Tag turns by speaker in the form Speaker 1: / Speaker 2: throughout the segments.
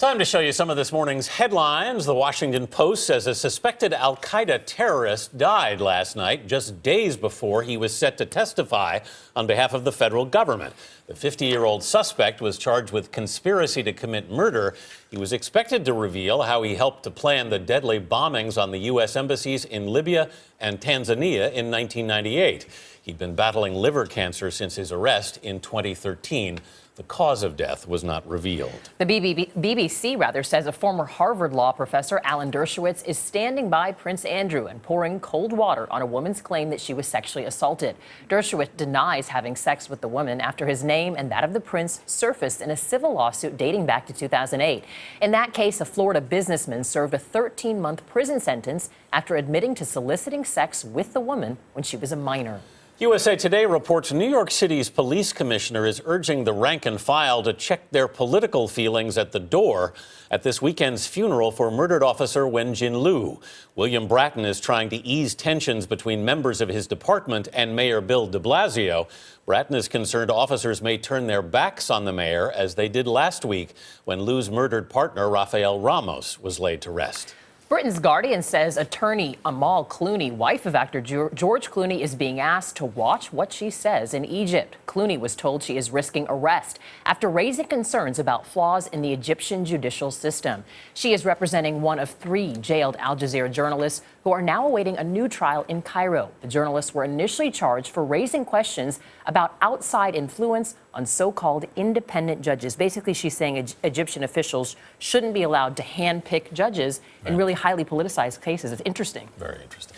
Speaker 1: Time to show you some of this morning's headlines. The Washington Post says a suspected Al-Qaeda terrorist died last night, just days before he was set to testify on behalf of the federal government. The 50-year-old suspect was charged with conspiracy to commit murder. He was expected to reveal how he helped to plan the deadly bombings on the U.S. embassies in Libya and Tanzania in 1998. He'd been battling liver cancer since his arrest in 2013. The cause of death was not revealed.
Speaker 2: The BBC says a former Harvard law professor, Alan Dershowitz, is standing by Prince Andrew and pouring cold water on a woman's claim that she was sexually assaulted. Dershowitz denies having sex with the woman after his name and that of the prince surfaced in a civil lawsuit dating back to 2008. In that case, a Florida businessman served a 13-month prison sentence after admitting to soliciting sex with the woman when she was a minor.
Speaker 1: USA Today reports New York City's police commissioner is urging the rank and file to check their political feelings at the door at this weekend's funeral for murdered officer Wen Jin-Lu. William Bratton is trying to ease tensions between members of his department and Mayor Bill de Blasio. Bratton is concerned officers may turn their backs on the mayor, as they did last week when Lu's murdered partner, Rafael Ramos, was laid to rest.
Speaker 2: Britain's Guardian says attorney Amal Clooney, wife of actor George Clooney, is being asked to watch what she says in Egypt. Clooney was told she is risking arrest after raising concerns about flaws in the Egyptian judicial system. She is representing one of 3 jailed Al Jazeera journalists who are now awaiting a new trial in Cairo. The journalists were initially charged for raising questions about outside influence on so-called independent judges. Basically, she's saying Egyptian officials shouldn't be allowed to handpick judges in really highly politicized cases. It's interesting.
Speaker 1: Very interesting.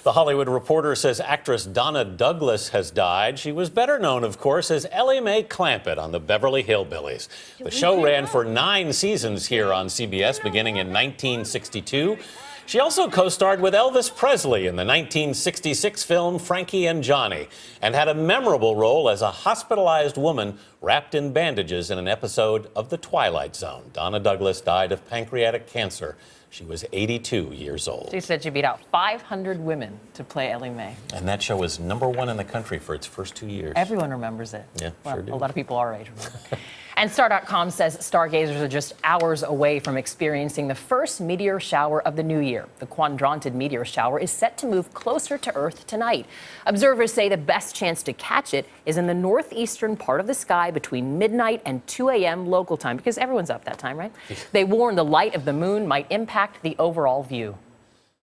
Speaker 1: The Hollywood Reporter says actress Donna Douglas has died. She was better known, of course, as Ellie Mae Clampett on the Beverly Hillbillies. The show ran for 9 seasons here on CBS, beginning in 1962. She also co-starred with Elvis Presley in the 1966 film Frankie and Johnny, and had a memorable role as a hospitalized woman wrapped in bandages in an episode of The Twilight Zone. Donna Douglas died of pancreatic cancer. She was 82 years old.
Speaker 2: She said she beat out 500 women to play Ellie Mae.
Speaker 1: And that show was #1 in the country for its first 2 years.
Speaker 2: Everyone remembers it.
Speaker 1: Yeah,
Speaker 2: well,
Speaker 1: sure do.
Speaker 2: A lot of people our age remember. And Star.com says stargazers are just hours away from experiencing the first meteor shower of the new year. The quadranted meteor shower is set to move closer to Earth tonight. Observers say the best chance to catch it is in the northeastern part of the sky between midnight and 2 a.m. local time, because everyone's up that time, right? They warn the light of the moon might impact the overall view.